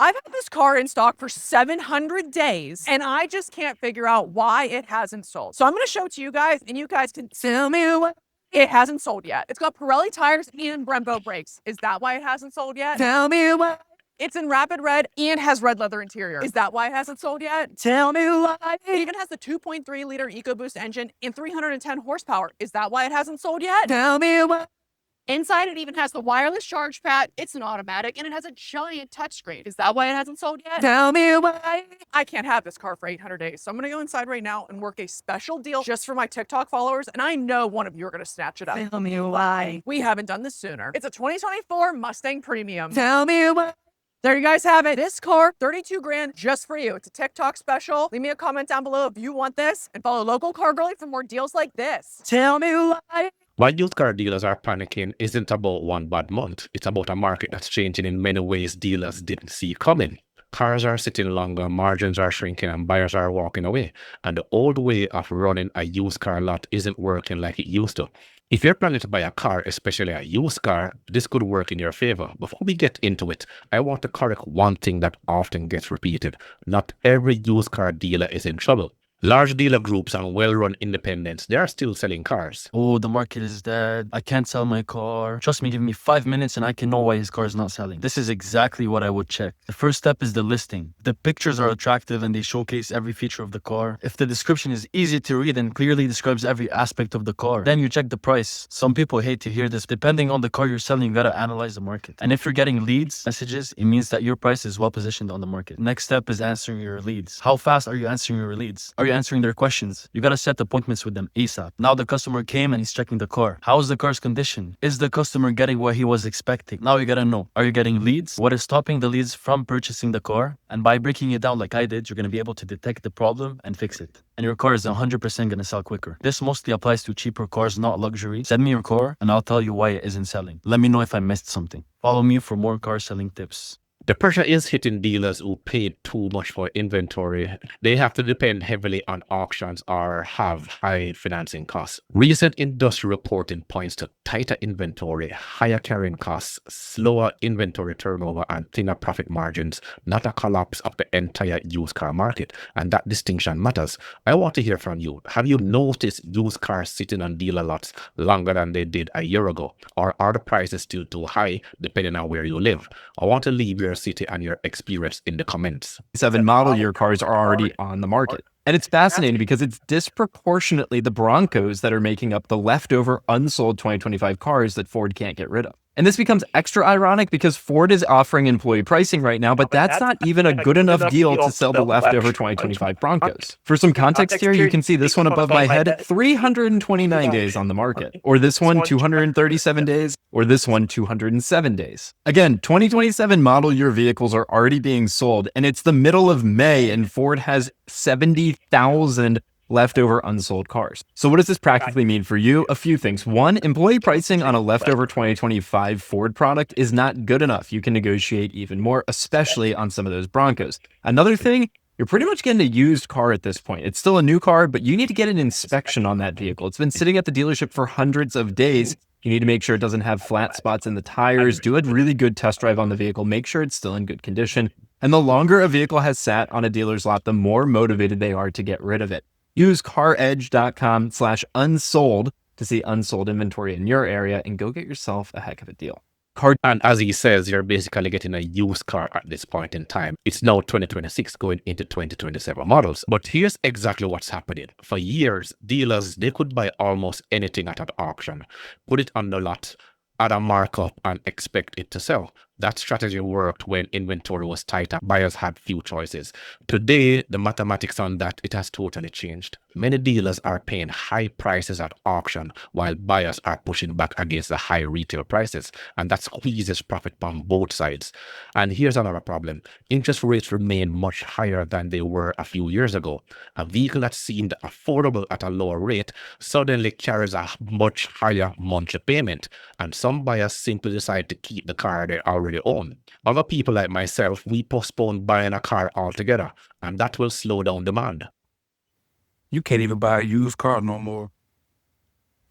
I've had this car in stock for 700 days and I just can't figure out why it hasn't sold. So I'm going to show it to you guys and you guys can tell me why it hasn't sold yet. It's got Pirelli tires and Brembo brakes. Is that why it hasn't sold yet? Tell me why. It's in rapid red and has red leather interior. Is that why it hasn't sold yet? Tell me why. It even has the 2.3 liter EcoBoost engine and 310 horsepower. Is that why it hasn't sold yet? Tell me why. Inside, it even has the wireless charge pad. It's an automatic, and it has a giant touchscreen. Is that why it hasn't sold yet? Tell me why. I can't have this car for 800 days, so I'm gonna go inside right now and work a special deal just for my TikTok followers, and I know one of you are gonna snatch it up. Tell me why. We haven't done this sooner. It's a 2024 Mustang Premium. Tell me why. There you guys have it. This car, 32 grand just for you. It's a TikTok special. Leave me a comment down below if you want this, and follow Local Car Girlie for more deals like this. Tell me why. Why used car dealers are panicking isn't about one bad month. It's about a market that's changing in many ways dealers didn't see coming. Cars are sitting longer, margins are shrinking, and buyers are walking away. And the old way of running a used car lot isn't working like it used to. If you're planning to buy a car, especially a used car, this could work in your favor. Before we get into it, I want to correct one thing that often gets repeated. Not every used car dealer is in trouble. Large dealer groups and well-run independents, they are still selling cars. Oh, the market is dead. I can't sell my car. Trust me, give me 5 minutes and I can know why his car is not selling. This is exactly what I would check. The first step is the listing. The pictures are attractive and they showcase every feature of the car. If the description is easy to read and clearly describes every aspect of the car, then you check the price. Some people hate to hear this. Depending on the car you're selling, you gotta analyze the market. And if you're getting leads, messages, it means that your price is well positioned on the market. Next step is answering your leads. How fast are you answering your leads? Are you answering their questions? You gotta set appointments with them ASAP. Now the customer came and he's checking the car. How is the car's condition? Is the customer getting what he was expecting? Now you gotta know, are you getting leads? What is stopping the leads from purchasing the car? And by breaking it down like I did, you're gonna be able to detect the problem and fix it. And your car is 100% gonna sell quicker. This mostly applies to cheaper cars, not luxury. Send me your car and I'll tell you why it isn't selling. Let me know if I missed something. Follow me for more car selling tips. The pressure is hitting dealers who paid too much for inventory. They have to depend heavily on auctions or have high financing costs. Recent industry reporting points to tighter inventory, higher carrying costs, slower inventory turnover, and thinner profit margins, not a collapse of the entire used car market. And that distinction matters. I want to hear from you. Have you noticed used cars sitting on dealer lots longer than they did a year ago? Or are the prices still too high depending on where you live? I want to leave your city and your experience in the comments. 7 model year cars are already on the market. And it's fascinating because it's disproportionately the Broncos that are making up the leftover unsold 2025 cars that Ford can't get rid of. And this becomes extra ironic because Ford is offering employee pricing right now, but that's not even a good enough deal to sell the leftover 2025 Broncos. For some context here, you can see this one above my head, 329 days on the market, or this one 237 days, or this one 207 days. Again, 2027 model year vehicles are already being sold, and it's the middle of May, and Ford has 70,000 leftover unsold cars. So what does this practically mean for you? A few things. One, employee pricing on a leftover 2025 Ford product is not good enough. You can negotiate even more, especially on some of those Broncos. Another thing, you're pretty much getting a used car at this point. It's still a new car, but you need to get an inspection on that vehicle. It's been sitting at the dealership for hundreds of days. You need to make sure it doesn't have flat spots in the tires. Do a really good test drive on the vehicle. Make sure it's still in good condition. And the longer a vehicle has sat on a dealer's lot, the more motivated they are to get rid of it. Use caredge.com/unsold to see unsold inventory in your area and go get yourself a heck of a deal. And as he says, you're basically getting a used car at this point in time. It's now 2026 going into 2027 models. But here's exactly what's happening. For years, dealers, they could buy almost anything at an auction, put it on the lot, add a markup and expect it to sell. That strategy worked when inventory was tighter. Buyers had few choices. Today, the mathematics on that, it has totally changed. Many dealers are paying high prices at auction while buyers are pushing back against the high retail prices. And that squeezes profit on both sides. And here's another problem. Interest rates remain much higher than they were a few years ago. A vehicle that seemed affordable at a lower rate suddenly carries a much higher monthly payment. And some buyers simply decide to keep the car they already own. Other people like myself, we postpone buying a car altogether, and that will slow down demand. You can't even buy a used car no more.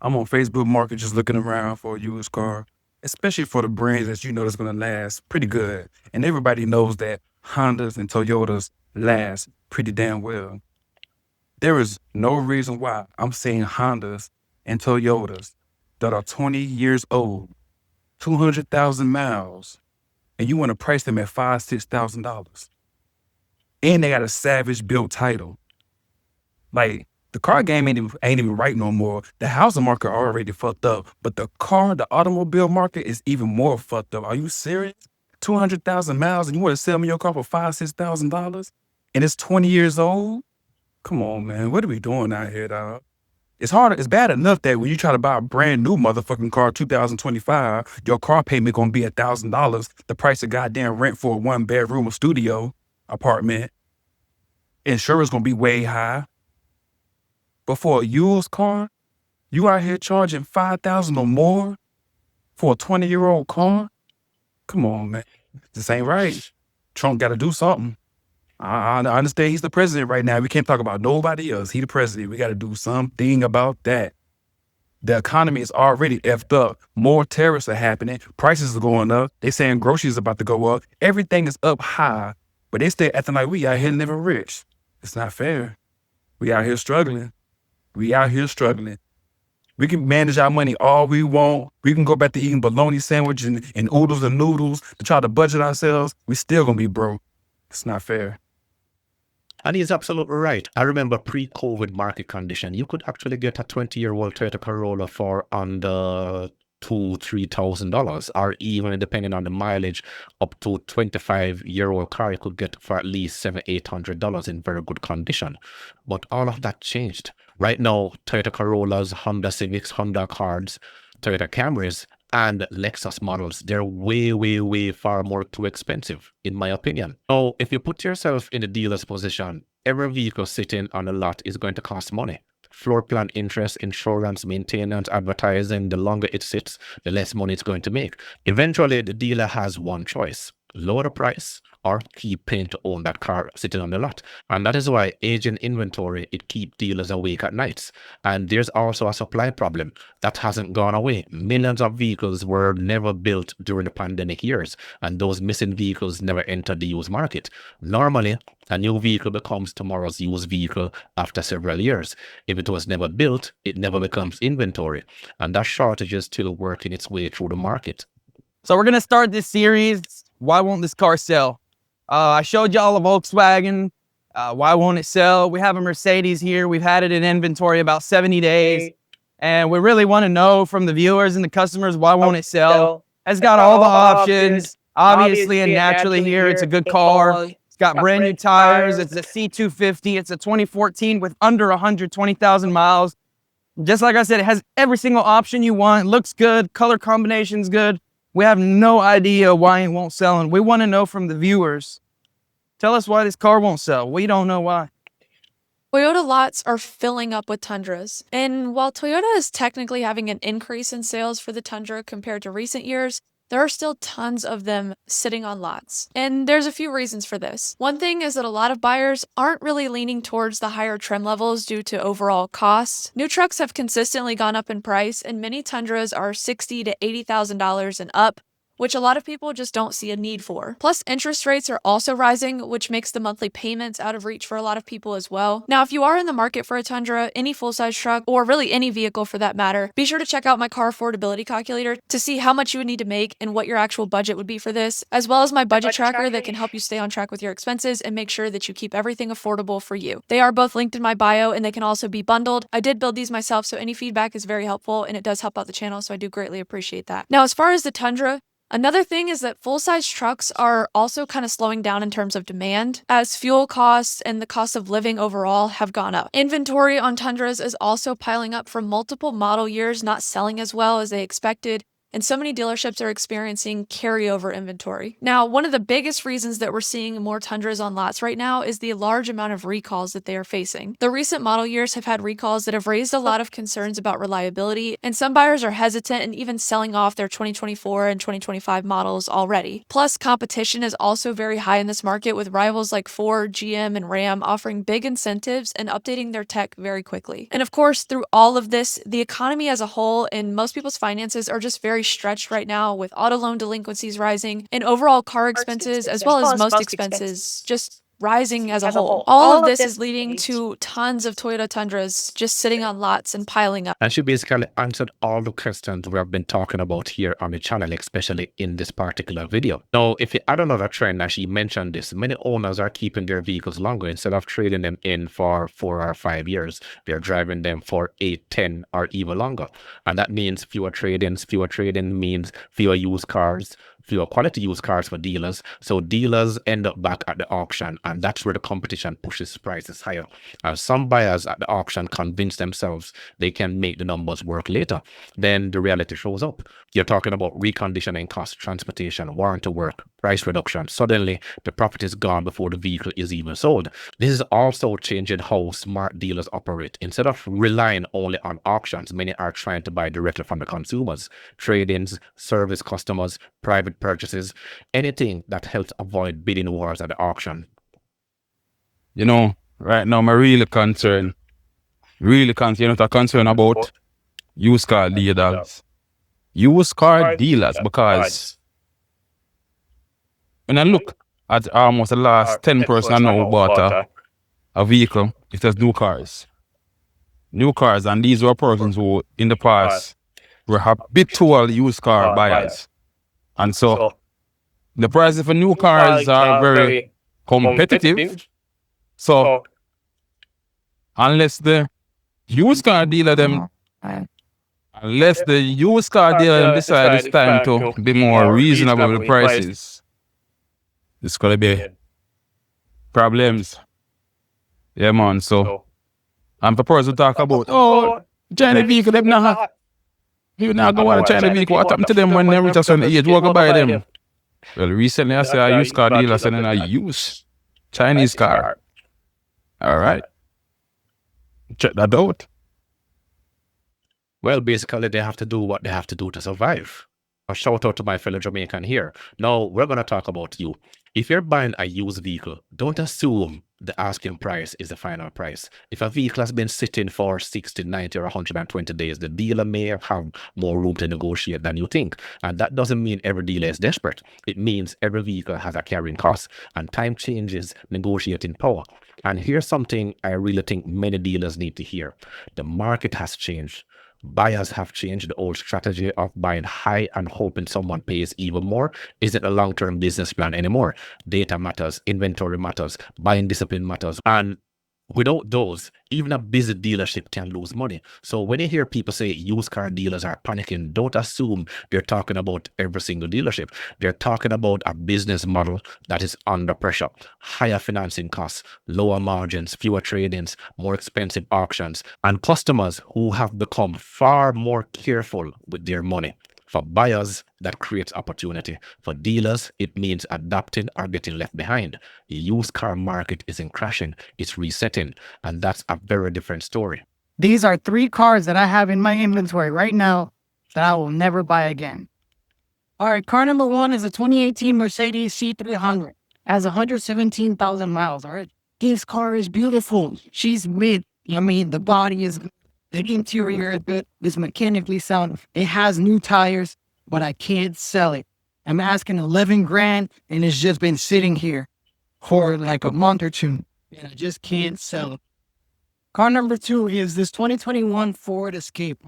I'm on Facebook Market just looking around for a used car, especially for the brands that you know that's going to last pretty good. And everybody knows that Hondas and Toyotas last pretty damn well. There is no reason why I'm seeing Hondas and Toyotas that are 20 years old, 200,000 miles, and you want to price them at $5,000, $6,000. And they got a savage built title. Like, the car game ain't even right no more. The housing market already fucked up, but the automobile market is even more fucked up. Are you serious? 200,000 miles and you want to sell me your car for $5,000, $6,000? And it's 20 years old? Come on, man. What are we doing out here, dog? It's bad enough that when you try to buy a brand new motherfucking car, 2025, your car payment gonna be $1,000, the price of goddamn rent for a 1-bedroom or studio apartment. Insurance gonna be way high. But for a used car, you out here charging $5,000 or more for a 20-year-old car? Come on, man. This ain't right. Trump got to do something. I understand he's the president right now. We can't talk about nobody else. He the president. We got to do something about that. The economy is already effed up. More tariffs are happening. Prices are going up. They saying groceries are about to go up. Everything is up high, but they still acting like we out here living rich. It's not fair. We out here struggling. We out here struggling. We can manage our money all we want. We can go back to eating bologna sandwich and oodles and noodles to try to budget ourselves. We still gonna be broke. It's not fair. And he's absolutely right. I remember pre-COVID market condition, you could actually get a 20-year-old Toyota Corolla for under $2,000-$3,000, or even depending on the mileage, up to 25-year-old car you could get for at least $700-$800 in very good condition. But all of that changed. Right now, Toyota Corollas, Honda Civics, Honda Accords, Toyota Camrys, and Lexus models, they're way, way, way far more too expensive, in my opinion. So if you put yourself in the dealer's position, every vehicle sitting on a lot is going to cost money. Floor plan interest, insurance, maintenance, advertising, the longer it sits, the less money it's going to make. Eventually, the dealer has one choice: lower the price or keep paying to own that car sitting on the lot. And that is why aging inventory, it keeps dealers awake at nights. And there's also a supply problem that hasn't gone away. Millions of vehicles were never built during the pandemic years, and those missing vehicles never entered the used market. Normally, a new vehicle becomes tomorrow's used vehicle after several years. If it was never built, it never becomes inventory. And that shortage is still working its way through the market. So we're going to start this series, Why Won't This Car Sell? I showed y'all a Volkswagen. Why won't it sell? We have a Mercedes here. We've had it in inventory about 70 days. And we really want to know from the viewers and the customers, why won't it sell? It's got all the options. Obviously and naturally here, it's a good car. It's got brand new tires. It's a C250. It's a 2014 with under 120,000 miles. Just like I said, it has every single option you want. It looks good. Color combination's good. We have no idea why it won't sell, and we want to know from the viewers. Tell us why this car won't sell. We don't know why. Toyota lots are filling up with Tundras. And while Toyota is technically having an increase in sales for the Tundra compared to recent years, there are still tons of them sitting on lots. And there's a few reasons for this. One thing is that a lot of buyers aren't really leaning towards the higher trim levels due to overall costs. New trucks have consistently gone up in price, and many Tundras are $60,000 to $80,000 and up, which a lot of people just don't see a need for. Plus, interest rates are also rising, which makes the monthly payments out of reach for a lot of people as well. Now, if you are in the market for a Tundra, any full-size truck, or really any vehicle for that matter, be sure to check out my car affordability calculator to see how much you would need to make and what your actual budget would be for this, as well as my budget tracker that can help you stay on track with your expenses and make sure that you keep everything affordable for you. They are both linked in my bio, and they can also be bundled. I did build these myself, so any feedback is very helpful, and it does help out the channel, so I do greatly appreciate that. Now, as far as the Tundra, another thing is that full-size trucks are also kind of slowing down in terms of demand as fuel costs and the cost of living overall have gone up. Inventory on Tundras is also piling up from multiple model years not selling as well as they expected, and so many dealerships are experiencing carryover inventory. Now, one of the biggest reasons that we're seeing more Tundras on lots right now is the large amount of recalls that they are facing. The recent model years have had recalls that have raised a lot of concerns about reliability, and some buyers are hesitant and even selling off their 2024 and 2025 models already. Plus, competition is also very high in this market, with rivals like Ford, GM, and Ram offering big incentives and updating their tech very quickly. And of course, through all of this, the economy as a whole and most people's finances are just very very stretched right now with auto loan delinquencies rising and overall car expenses as well as most expenses just rising as a whole. All of this is leading to tons of Toyota Tundras just sitting on lots and piling up. And she basically answered all the questions we have been talking about here on the channel, especially in this particular video. Now, if you add another trend, as she mentioned this, many owners are keeping their vehicles longer. Instead of trading them in for 4 or 5 years, they're driving them for 8, 10, or even longer. And that means fewer trade-ins. Fewer trade-in means fewer used cars, fewer quality used cars for dealers. So dealers end up back at the auction, and that's where the competition pushes prices higher. Some buyers at the auction convince themselves they can make the numbers work later. Then the reality shows up. You're talking about reconditioning costs, transportation, warranty work, price reduction. Suddenly, the property is gone before the vehicle is even sold. This is also changing how smart dealers operate. Instead of relying only on auctions, many are trying to buy directly from the consumers. Trade-ins, service customers, private purchases, anything that helps avoid bidding wars at the auction. You know, right now I'm really concerned about used car dealers. Used car dealers, because when I look at almost the last 10 person I know who bought a vehicle, it says new cars. New cars, and these were persons who in the past were habitual used car buyers. And so the prices for new cars are very competitive. So unless the used car dealer decide it's time to be more reasonable with the prices, it's gonna be problems. Yeah, man. So I'm proposed to talk about China vehicle, them not you not go on a China vehicle. What happened to them when they reach a certain age? What go buy them? Well, recently I said a used car dealer selling a used Chinese car. All right. Check that out. Well, basically, they have to do what they have to do to survive. A shout out to my fellow Jamaican here. Now, we're going to talk about you. If you're buying a used vehicle, don't assume the asking price is the final price. If a vehicle has been sitting for 60, 90, or 120 days, the dealer may have more room to negotiate than you think. And that doesn't mean every dealer is desperate. It means every vehicle has a carrying cost, and time changes negotiating power. And here's something I really think many dealers need to hear. The market has changed. Buyers have changed. The old strategy of buying high and hoping someone pays even more isn't a long-term business plan anymore. Data matters, inventory matters, buying discipline matters, and without those, even a busy dealership can lose money. So when you hear people say used car dealers are panicking, don't assume they're talking about every single dealership. They're talking about a business model that is under pressure. Higher financing costs, lower margins, fewer trade-ins, more expensive auctions, and customers who have become far more careful with their money. For buyers, that creates opportunity. For dealers, it means adapting or getting left behind. The used car market isn't crashing, it's resetting, and that's a very different story. These are 3 cars that I have in my inventory right now that I will never buy again. All right, car number 1 is a 2018 Mercedes C300. Has 117,000 miles, all right? This car is beautiful. She's mid. I mean, the body is good. The interior is good. It's mechanically sound. It has new tires, but I can't sell it. I'm asking 11 grand, and it's just been sitting here for like a month or two, and I just can't sell it. Car number 2 is this 2021 Ford Escape.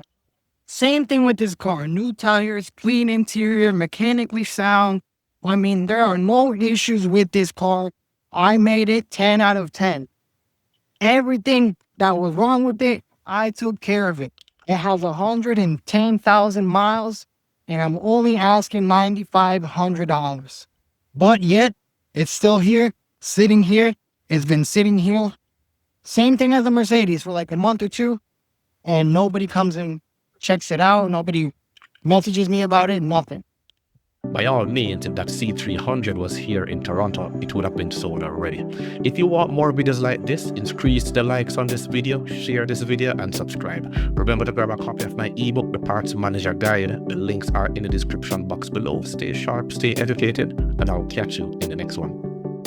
Same thing with this car. New tires, clean interior, mechanically sound. I mean, there are no issues with this car. I made it 10 out of 10. Everything that was wrong with it, I took care of it. It has 110,000 miles, and I'm only asking $9,500. But yet, it's still here, sitting here. It's been sitting here. Same thing as the Mercedes for like a month or two, and nobody comes and checks it out. Nobody messages me about it, nothing. By all means, if that C300 was here in Toronto, it would have been sold already. If you want more videos like this, increase the likes on this video, share this video, and subscribe. Remember to grab a copy of my ebook, The Parts Manager Guide. The links are in the description box below. Stay sharp, stay educated, and I'll catch you in the next one.